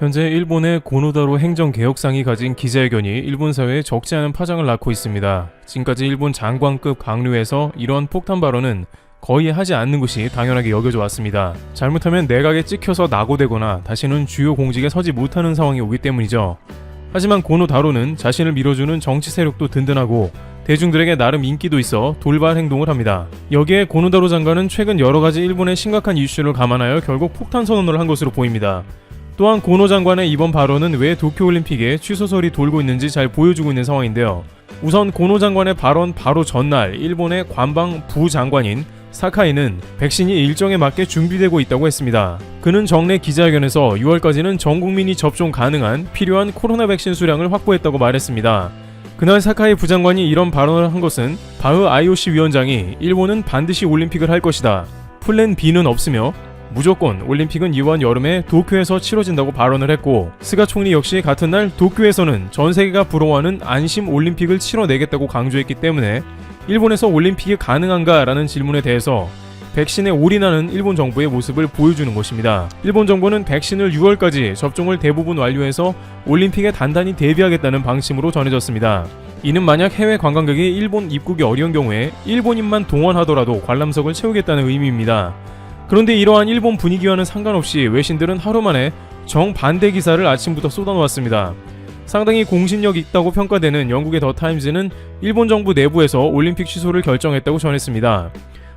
현재 일본의 고노다로 행정개혁상이 가진 기자회견이 일본 사회에 적지 않은 파장을 낳고 있습니다. 지금까지 일본 장관급 강료에서 이런 폭탄 발언은 거의 하지 않는 것이 당연하게 여겨져 왔습니다. 잘못하면 내각에 찍혀서 낙오되거나 다시는 주요 공직에 서지 못하는 상황이 오기 때문이죠. 하지만 고노다로는 자신을 밀어주는 정치 세력도 든든하고 대중들에게 나름 인기도 있어 돌발 행동을 합니다. 여기에 고노다로 장관은 최근 여러가지 일본의 심각한 이슈를 감안하여 결국 폭탄 선언을 한 것으로 보입니다. 또한 고노 장관의 이번 발언은 왜 도쿄올림픽에 취소설이 돌고 있는지 잘 보여주고 있는 상황인데요. 우선 고노 장관의 발언 바로 전날 일본의 관방 부장관인 사카이는 백신이 일정에 맞게 준비되고 있다고 했습니다. 그는 정례 기자회견에서 6월까지는 전 국민이 접종 가능한 필요한 코로나 백신 수량을 확보했다고 말했습니다. 그날 사카이 부장관이 이런 발언을 한 것은 바흐 IOC 위원장이 일본은 반드시 올림픽을 할 것이다. 플랜 B는 없으며 무조건 올림픽은 이번 여름에 도쿄에서 치러진다고 발언을 했고, 스가 총리 역시 같은 날 도쿄에서는 전 세계가 부러워하는 안심 올림픽을 치러내겠다고 강조했기 때문에 일본에서 올림픽이 가능한가 라는 질문에 대해서 백신에 올인하는 일본 정부의 모습을 보여주는 것입니다. 일본 정부는 백신을 6월까지 접종을 대부분 완료해서 올림픽에 단단히 대비하겠다는 방침으로 전해졌습니다. 이는 만약 해외 관광객이 일본 입국이 어려운 경우에 일본인만 동원하더라도 관람석을 채우겠다는 의미입니다. 그런데 이러한 일본 분위기와는 상관없이 외신들은 하루 만에 정반대 기사를 아침부터 쏟아놓았습니다. 상당히 공신력 있다고 평가되는 영국의 더 타임즈는 일본 정부 내부에서 올림픽 취소를 결정했다고 전했습니다.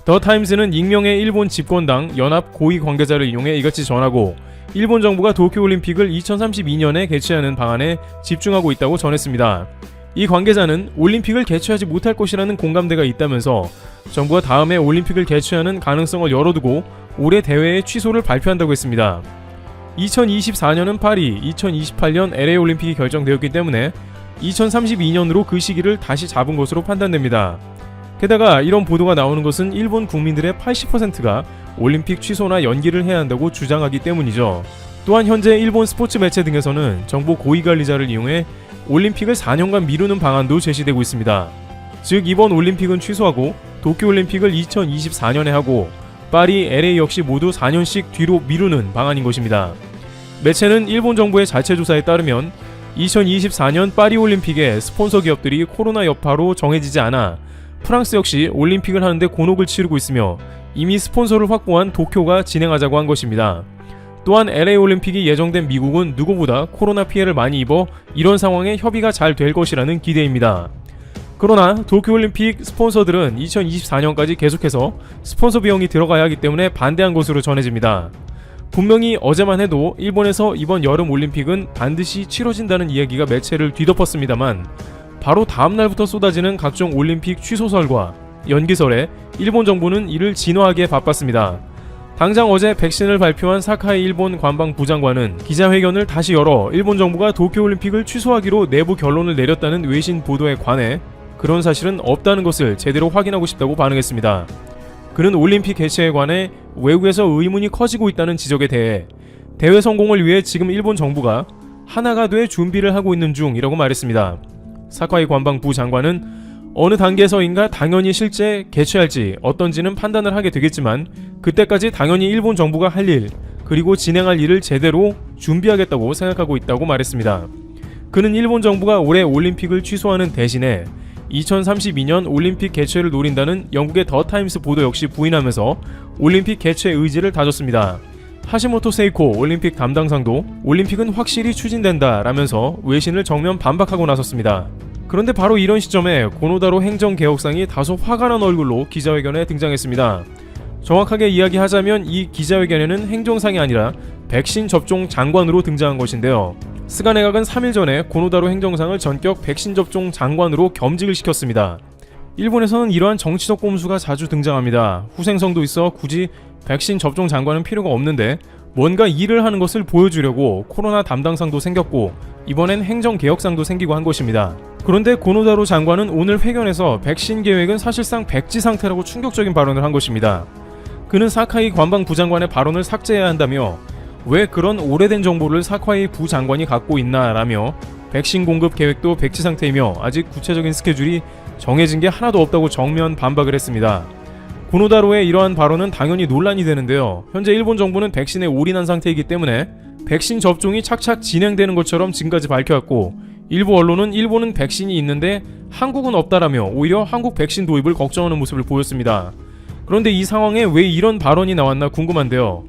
더 타임즈는 익명의 일본 집권당 연합 고위 관계자를 이용해 이같이 전하고, 일본 정부가 도쿄올림픽을 2032년에 개최하는 방안에 집중하고 있다고 전했습니다. 이 관계자는 올림픽을 개최하지 못할 것이라는 공감대가 있다면서 정부가 다음해 올림픽을 개최하는 가능성을 열어두고 올해 대회의 취소를 발표한다고 했습니다. 2024년은 파리, 2028년 LA 올림픽이 결정되었기 때문에 2032년으로 그 시기를 다시 잡은 것으로 판단됩니다. 게다가 이런 보도가 나오는 것은 일본 국민들의 80%가 올림픽 취소나 연기를 해야 한다고 주장하기 때문이죠. 또한 현재 일본 스포츠 매체 등에서는 정부 고위관리자를 이용해 올림픽을 4년간 미루는 방안도 제시되고 있습니다. 즉 이번 올림픽은 취소하고 도쿄올림픽을 2024년에 하고 파리, LA 역시 모두 4년씩 뒤로 미루는 방안인 것입니다. 매체는 일본 정부의 자체 조사에 따르면 2024년 파리올림픽의 스폰서 기업들이 코로나 여파로 정해지지 않아 프랑스 역시 올림픽을 하는데 곤혹을 치르고 있으며 이미 스폰서를 확보한 도쿄가 진행하자고 한 것입니다. 또한 LA 올림픽이 예정된 미국은 누구보다 코로나 피해를 많이 입어 이런 상황에 협의가 잘 될 것이라는 기대입니다. 그러나 도쿄올림픽 스폰서들은 2024년까지 계속해서 스폰서 비용이 들어가야 하기 때문에 반대한 것으로 전해집니다. 분명히 어제만 해도 일본에서 이번 여름 올림픽은 반드시 치러진다는 이야기가 매체를 뒤덮었습니다만, 바로 다음날부터 쏟아지는 각종 올림픽 취소설과 연기설에 일본 정부는 이를 진화하기에 바빴습니다. 당장 어제 백신을 발표한 사카이 일본 관방부장관은 기자회견을 다시 열어 일본 정부가 도쿄올림픽을 취소하기로 내부 결론을 내렸다는 외신 보도에 관해 그런 사실은 없다는 것을 제대로 확인하고 싶다고 반응했습니다. 그는 올림픽 개최에 관해 외국에서 의문이 커지고 있다는 지적에 대해 대회 성공을 위해 지금 일본 정부가 하나가 돼 준비를 하고 있는 중이라고 말했습니다. 사카이 관방부 장관은 어느 단계에서인가 당연히 실제 개최할지 어떤지는 판단을 하게 되겠지만 그때까지 당연히 일본 정부가 할 일, 그리고 진행할 일을 제대로 준비하겠다고 생각하고 있다고 말했습니다. 그는 일본 정부가 올해 올림픽을 취소하는 대신에 2032년 올림픽 개최를 노린다는 영국의 더 타임스 보도 역시 부인하면서 올림픽 개최 의지를 다졌습니다. 하시모토 세이코 올림픽 담당상도 올림픽은 확실히 추진된다 라면서 외신을 정면 반박하고 나섰습니다. 그런데 바로 이런 시점에 고노다로 행정개혁상이 다소 화가 난 얼굴로 기자회견에 등장했습니다. 정확하게 이야기하자면 이 기자회견에는 행정상이 아니라 백신 접종 장관으로 등장한 것인데요. 스가 내각은 3일 전에 고노다로 행정상을 전격 백신 접종 장관으로 겸직을 시켰습니다. 일본에서는 이러한 정치적 꼼수가 자주 등장합니다. 후생성도 있어 굳이 백신 접종 장관은 필요가 없는데 뭔가 일을 하는 것을 보여주려고 코로나 담당상도 생겼고 이번엔 행정개혁상도 생기고 한 것입니다. 그런데 고노다로 장관은 오늘 회견에서 백신 계획은 사실상 백지 상태라고 충격적인 발언을 한 것입니다. 그는 사카이 관방부장관의 발언을 삭제해야 한다며 왜 그런 오래된 정보를 사카이 부장관이 갖고 있나 라며 백신 공급 계획도 백지 상태이며 아직 구체적인 스케줄이 정해진 게 하나도 없다고 정면 반박을 했습니다. 고노다로의 이러한 발언은 당연히 논란이 되는데요. 현재 일본 정부는 백신에 올인한 상태이기 때문에 백신 접종이 착착 진행되는 것처럼 지금까지 밝혀왔고, 일부 언론은 일본은 백신이 있는데 한국은 없다라며 오히려 한국 백신 도입을 걱정하는 모습을 보였습니다. 그런데 이 상황에 왜 이런 발언이 나왔나 궁금한데요.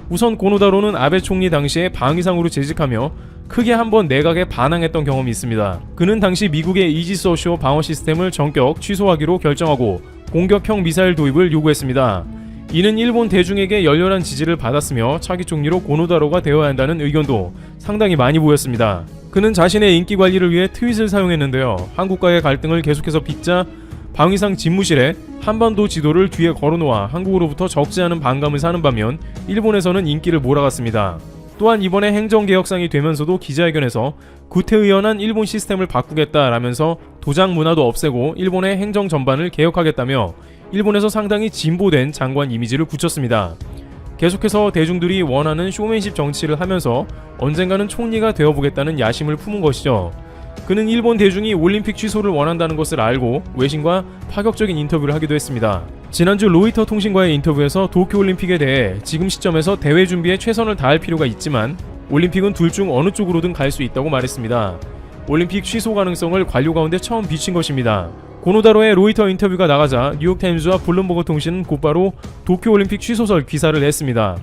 우선 고노다로는 아베 총리 당시에 방위상으로 재직하며 크게 한번 내각에 반항했던 경험이 있습니다. 그는 당시 미국의 이지스어쇼 방어 시스템을 전격 취소하기로 결정하고 공격형 미사일 도입을 요구했습니다. 이는 일본 대중에게 열렬한 지지를 받았으며 차기 총리로 고노다로가 되어야 한다는 의견도 상당히 많이 보였습니다. 그는 자신의 인기 관리를 위해 트윗을 사용했는데요. 한국과의 갈등을 계속해서 빚자 방위상 집무실에 한반도 지도를 뒤에 걸어놓아 한국으로부터 적지 않은 반감을 사는 반면 일본에서는 인기를 몰아갔습니다. 또한 이번에 행정개혁상이 되면서도 기자회견에서 구태의연한 일본 시스템을 바꾸겠다라면서 도장 문화도 없애고 일본의 행정 전반을 개혁하겠다며 일본에서 상당히 진보된 장관 이미지를 굳혔습니다. 계속해서 대중들이 원하는 쇼맨십 정치를 하면서 언젠가는 총리가 되어보겠다는 야심을 품은 것이죠. 그는 일본 대중이 올림픽 취소를 원한다는 것을 알고 외신과 파격적인 인터뷰를 하기도 했습니다. 지난주 로이터 통신과의 인터뷰에서 도쿄올림픽에 대해 지금 시점에서 대회 준비에 최선을 다할 필요가 있지만 올림픽은 둘 중 어느 쪽으로든 갈 수 있다고 말했습니다. 올림픽 취소 가능성을 관료 가운데 처음 비친 것입니다. 고노다로의 로이터 인터뷰가 나가자 뉴욕타임즈와 블룸버그 통신은 곧바로 도쿄올림픽 취소설 기사를 냈습니다.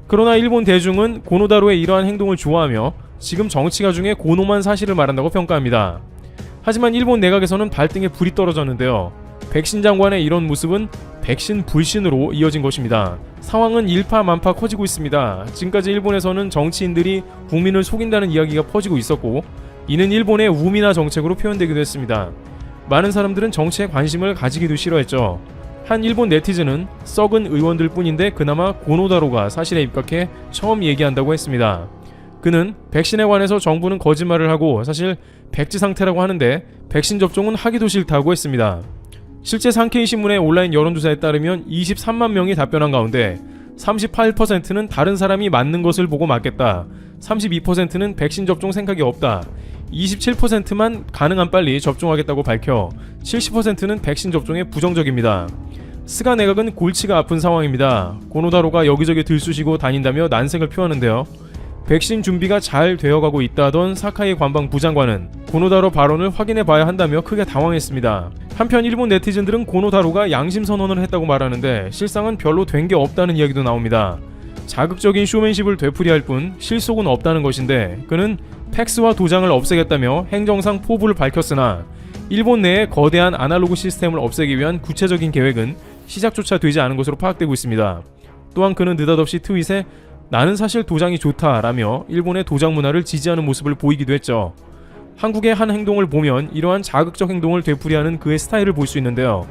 그러나 일본 대중은 고노다로의 이러한 행동을 좋아하며 지금 정치가 중에 고노만 사실을 말한다고 평가합니다. 하지만 일본 내각에서는 발등에 불이 떨어졌는데요. 백신 장관의 이런 모습은 백신 불신으로 이어진 것입니다. 상황은 일파만파 커지고 있습니다. 지금까지 일본에서는 정치인들이 국민을 속인다는 이야기가 퍼지고 있었고, 이는 일본의 우민화 정책으로 표현되기도 했습니다. 많은 사람들은 정치에 관심을 가지기도 싫어했죠. 한 일본 네티즌은 썩은 의원들 뿐인데 그나마 고노다로가 사실에 입각해 처음 얘기한다고 했습니다. 그는 백신에 관해서 정부는 거짓말을 하고 사실 백지 상태라고 하는데 백신 접종은 하기도 싫다고 했습니다. 실제 산케이 신문의 온라인 여론조사에 따르면 23만 명이 답변한 가운데 38%는 다른 사람이 맞는 것을 보고 맞겠다, 32%는 백신 접종 생각이 없다, 27%만 가능한 빨리 접종하겠다고 밝혀 70%는 백신 접종에 부정적입니다. 스가 내각은 골치가 아픈 상황입니다. 고노다로가 여기저기 들쑤시고 다닌다며 난색을 표하는데요. 백신 준비가 잘 되어가고 있다던 사카이 관방 부장관은 고노다로 발언을 확인해 봐야 한다며 크게 당황했습니다. 한편 일본 네티즌들은 고노다로가 양심 선언을 했다고 말하는데 실상은 별로 된 게 없다는 이야기도 나옵니다. 자극적인 쇼맨십을 되풀이할 뿐 실속은 없다는 것인데, 그는 팩스와 도장을 없애겠다며 행정상 포부를 밝혔으나 일본 내에 거대한 아날로그 시스템을 없애기 위한 구체적인 계획은 시작조차 되지 않은 것으로 파악되고 있습니다. 또한 그는 느닷없이 트윗에 나는 사실 도장이 좋다라며 일본의 도장 문화를 지지하는 모습을 보이기도 했죠. 한국의 한 행동을 보면 이러한 자극적 행동을 되풀이하는 그의 스타일을 볼 수 있는데요.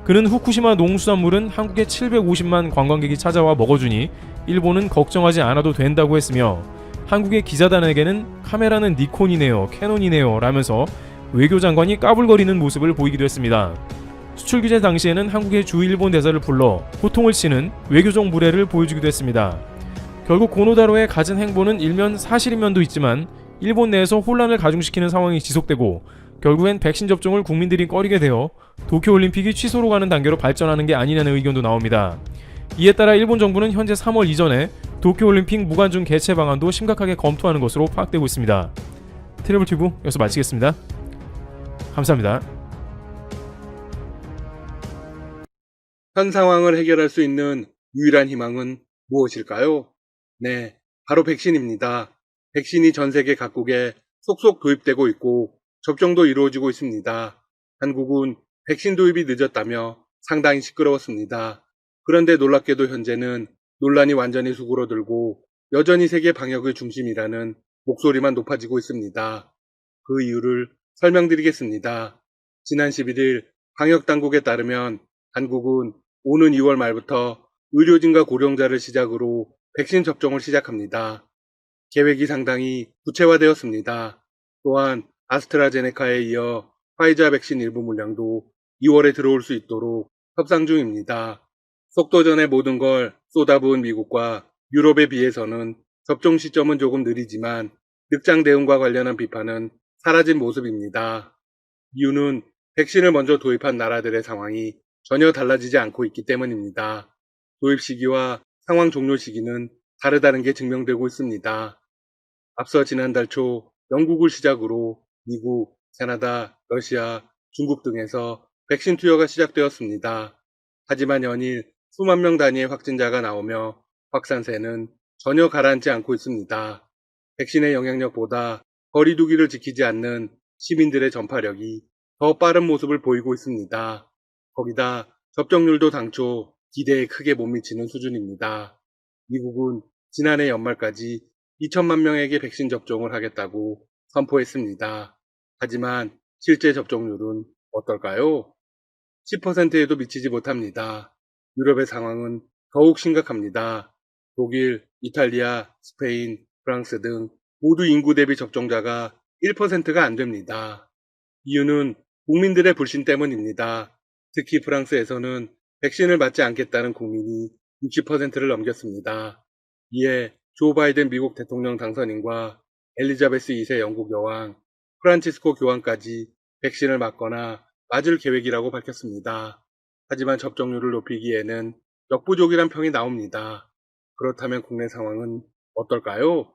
그는 후쿠시마 농수산물은 한국에 750만 관광객이 찾아와 먹어주니 일본은 걱정하지 않아도 된다고 했으며, 한국의 기자단에게는 카메라는 니콘이네요, 캐논이네요 라면서 외교장관이 까불거리는 모습을 보이기도 했습니다. 수출 규제 당시에는 한국의 주 일본 대사를 불러 호통을 치는 외교적 무례를 보여주기도 했습니다. 결국 고노다로의 갖은 행보는 일면 사실인 면도 있지만 일본 내에서 혼란을 가중시키는 상황이 지속되고 결국엔 백신 접종을 국민들이 꺼리게 되어 도쿄올림픽이 취소로 가는 단계로 발전하는 게 아니냐는 의견도 나옵니다. 이에 따라 일본 정부는 현재 3월 이전에 도쿄올림픽 무관중 개최 방안도 심각하게 검토하는 것으로 파악되고 있습니다. 트래블튜브 여기서 마치겠습니다. 감사합니다. 현 상황을 해결할 수 있는 유일한 희망은 무엇일까요? 네, 바로 백신입니다. 백신이 전 세계 각국에 속속 도입되고 있고 접종도 이루어지고 있습니다. 한국은 백신 도입이 늦었다며 상당히 시끄러웠습니다. 그런데 놀랍게도 현재는 논란이 완전히 수그러들고 여전히 세계 방역의 중심이라는 목소리만 높아지고 있습니다. 그 이유를 설명드리겠습니다. 지난 11일 방역당국에 따르면 한국은 오는 2월 말부터 의료진과 고령자를 시작으로 백신 접종을 시작합니다. 계획이 상당히 구체화되었습니다. 또한 아스트라제네카에 이어 화이자 백신 일부 물량도 2월에 들어올 수 있도록 협상 중입니다. 속도전의 모든 걸 쏟아부은 미국과 유럽에 비해서는 접종 시점은 조금 느리지만 늑장 대응과 관련한 비판은 사라진 모습입니다. 이유는 백신을 먼저 도입한 나라들의 상황이 전혀 달라지지 않고 있기 때문입니다. 도입 시기와 상황 종료 시기는 다르다는 게 증명되고 있습니다. 앞서 지난달 초 영국을 시작으로 미국, 캐나다, 러시아, 중국 등에서 백신 투여가 시작되었습니다. 하지만 연일 수만 명 단위의 확진자가 나오며 확산세는 전혀 가라앉지 않고 있습니다. 백신의 영향력보다 거리 두기를 지키지 않는 시민들의 전파력이 더 빠른 모습을 보이고 있습니다. 거기다 접종률도 당초 기대에 크게 못 미치는 수준입니다. 미국은 지난해 연말까지 2천만 명에게 백신 접종을 하겠다고 선포했습니다. 하지만 실제 접종률은 어떨까요? 10%에도 미치지 못합니다. 유럽의 상황은 더욱 심각합니다. 독일, 이탈리아, 스페인, 프랑스 등 모두 인구 대비 접종자가 1%가 안 됩니다. 이유는 국민들의 불신 때문입니다. 특히 프랑스에서는 백신을 맞지 않겠다는 국민이 60%를 넘겼습니다. 이에 조 바이든 미국 대통령 당선인과 엘리자베스 2세 영국 여왕, 프란치스코 교황까지 백신을 맞거나 맞을 계획이라고 밝혔습니다. 하지만 접종률을 높이기에는 역부족이란 평이 나옵니다. 그렇다면 국내 상황은 어떨까요?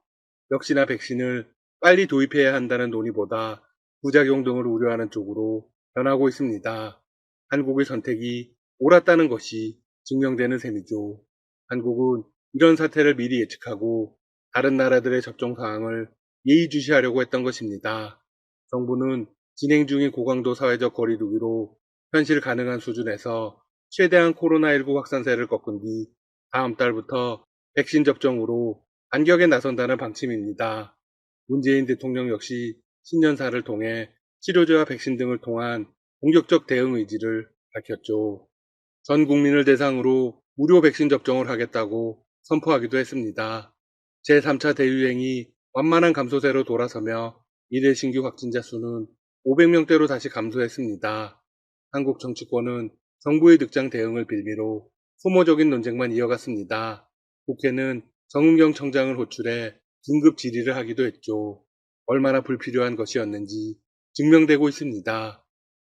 역시나 백신을 빨리 도입해야 한다는 논의보다 부작용 등을 우려하는 쪽으로 변하고 있습니다. 한국의 선택이 옳았다는 것이 증명되는 셈이죠. 한국은 이런 사태를 미리 예측하고 다른 나라들의 접종 사항을 예의주시하려고 했던 것입니다. 정부는 진행 중인 고강도 사회적 거리두기로 현실 가능한 수준에서 최대한 코로나19 확산세를 꺾은 뒤 다음 달부터 백신 접종으로 반격에 나선다는 방침입니다. 문재인 대통령 역시 신년사를 통해 치료제와 백신 등을 통한 공격적 대응 의지를 밝혔죠. 전 국민을 대상으로 무료 백신 접종을 하겠다고 선포하기도 했습니다. 제3차 대유행이 완만한 감소세로 돌아서며 일일 신규 확진자 수는 500명대로 다시 감소했습니다. 한국 정치권은 정부의 늑장 대응을 빌미로 소모적인 논쟁만 이어갔습니다. 국회는 정은경 청장을 호출해 긴급 질의를 하기도 했죠. 얼마나 불필요한 것이었는지 증명되고 있습니다.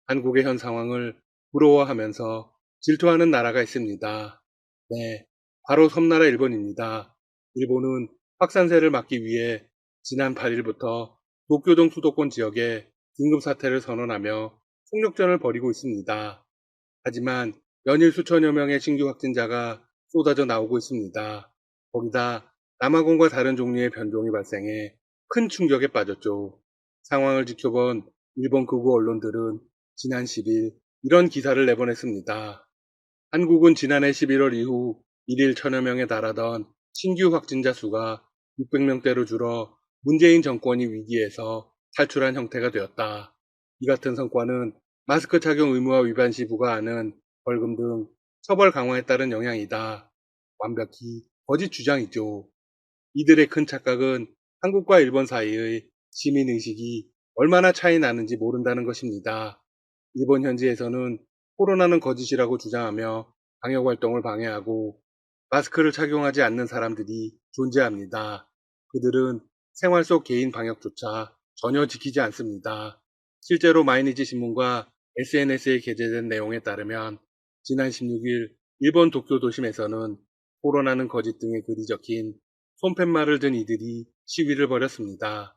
한국의 현 상황을 부러워하면서 질투하는 나라가 있습니다. 네, 바로 섬나라 일본입니다. 일본은 확산세를 막기 위해 지난 8일부터 도쿄 등 수도권 지역에 긴급사태를 선언하며 총력전을 벌이고 있습니다. 하지만 연일 수천여 명의 신규 확진자가 쏟아져 나오고 있습니다. 거기다 남아공과 다른 종류의 변종이 발생해 큰 충격에 빠졌죠. 상황을 지켜본 일본 극우 언론들은 지난 10일 이런 기사를 내보냈습니다. 한국은 지난해 11월 이후 1일 천여 명에 달하던 신규 확진자 수가 600명대로 줄어 문재인 정권이 위기에서 탈출한 형태가 되었다. 이 같은 성과는 마스크 착용 의무화 위반 시 부과하는 벌금 등 처벌 강화에 따른 영향이다. 완벽히 거짓 주장이죠. 이들의 큰 착각은 한국과 일본 사이의 시민의식이 얼마나 차이 나는지 모른다는 것입니다. 일본 현지에서는 코로나는 거짓이라고 주장하며 방역활동을 방해하고 마스크를 착용하지 않는 사람들이 존재합니다. 그들은 생활 속 개인 방역조차 전혀 지키지 않습니다. 실제로 마이니치 신문과 SNS에 게재된 내용에 따르면 지난 16일 일본 도쿄 도심에서는 코로나는 거짓 등의 글이 적힌 손팻말을 든 이들이 시위를 벌였습니다.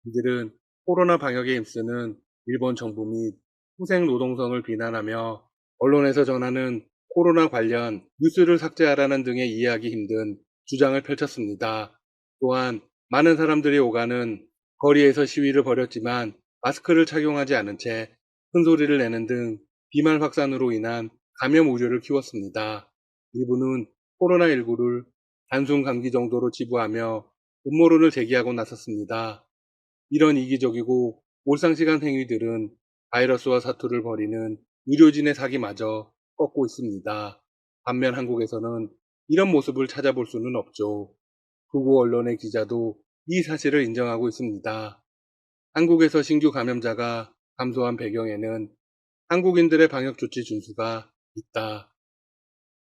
이들은 코로나 방역에 힘쓰는 일본 정부 및 후생 노동성을 비난하며 언론에서 전하는 코로나 관련 뉴스를 삭제하라는 등의 이해하기 힘든 주장을 펼쳤습니다. 또한 많은 사람들이 오가는 거리에서 시위를 벌였지만 마스크를 착용하지 않은 채 큰 소리를 내는 등 비말 확산으로 인한 감염 우려를 키웠습니다. 일부는 코로나19를 단순 감기 정도로 치부하며 음모론을 제기하고 나섰습니다. 이런 이기적이고 몰상식한 행위들은 바이러스와 사투를 벌이는 의료진의 사기마저 꺾고 있습니다. 반면 한국에서는 이런 모습을 찾아볼 수는 없죠. 극우 언론의 기자도 이 사실을 인정하고 있습니다. 한국에서 신규 감염자가 감소한 배경에는 한국인들의 방역조치 준수가 있다.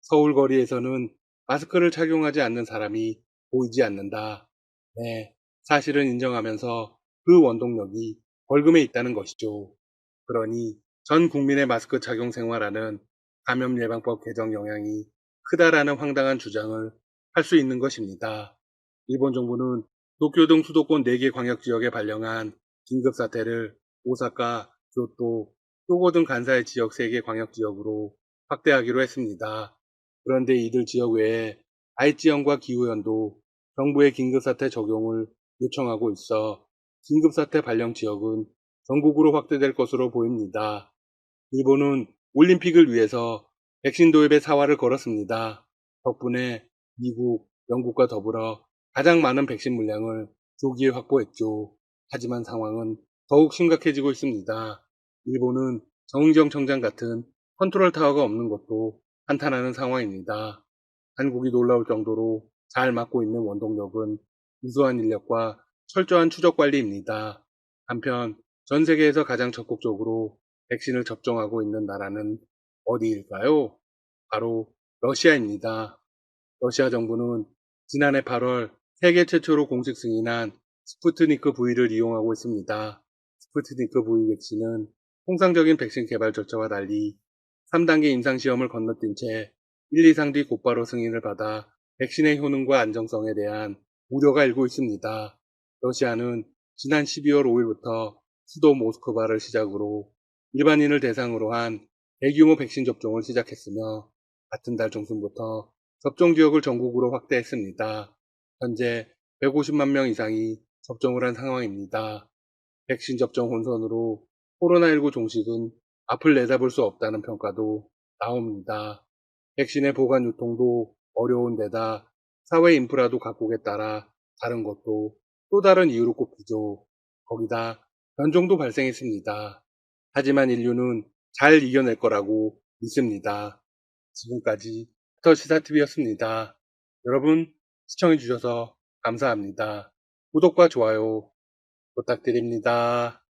서울 거리에서는 마스크를 착용하지 않는 사람이 보이지 않는다. 네, 사실은 인정하면서 그 원동력이 벌금에 있다는 것이죠. 그러니 전 국민의 마스크 착용 생활하는 감염예방법 개정 영향이 크다라는 황당한 주장을 할 수 있는 것입니다. 일본 정부는 도쿄 등 수도권 4개 광역지역에 발령한 긴급사태를 오사카, 교토, 효고 등 간사이 지역 3개 광역지역으로 확대하기로 했습니다. 그런데 이들 지역 외에 아이치현과 기후현도 정부의 긴급사태 적용을 요청하고 있어 긴급사태 발령 지역은 전국으로 확대될 것으로 보입니다. 일본은 올림픽을 위해서 백신 도입에 사활을 걸었습니다. 덕분에 미국, 영국과 더불어 가장 많은 백신 물량을 조기에 확보했죠. 하지만 상황은 더욱 심각해지고 있습니다. 일본은 정의정 청장 같은 컨트롤 타워가 없는 것도 한탄하는 상황입니다. 한국이 놀라울 정도로 잘 맡고 있는 원동력은 우수한 인력과 철저한 추적 관리입니다. 한편 전 세계에서 가장 적극적으로 백신을 접종하고 있는 나라는 어디일까요? 바로 러시아입니다. 러시아 정부는 지난해 8월 세계 최초로 공식 승인한 스푸트니크 V를 이용하고 있습니다. 스푸트니크 V 백신은 통상적인 백신 개발 절차와 달리 3단계 임상시험을 건너뛴 채 1, 2상 뒤 곧바로 승인을 받아 백신의 효능과 안정성에 대한 우려가 일고 있습니다. 러시아는 지난 12월 5일부터 수도 모스크바를 시작으로 일반인을 대상으로 한 대규모 백신 접종을 시작했으며 같은 달 중순부터 접종 지역을 전국으로 확대했습니다. 현재 150만 명 이상이 접종을 한 상황입니다. 백신 접종 혼선으로 코로나19 종식은 앞을 내다볼 수 없다는 평가도 나옵니다. 백신의 보관 유통도 어려운 데다 사회 인프라도 각국에 따라 다른 것도 또 다른 이유로 꼽히죠. 거기다 변종도 발생했습니다. 하지만 인류는 잘 이겨낼 거라고 믿습니다. 지금까지 닥터 시사TV였습니다. 여러분 시청해주셔서 감사합니다. 구독과 좋아요 부탁드립니다.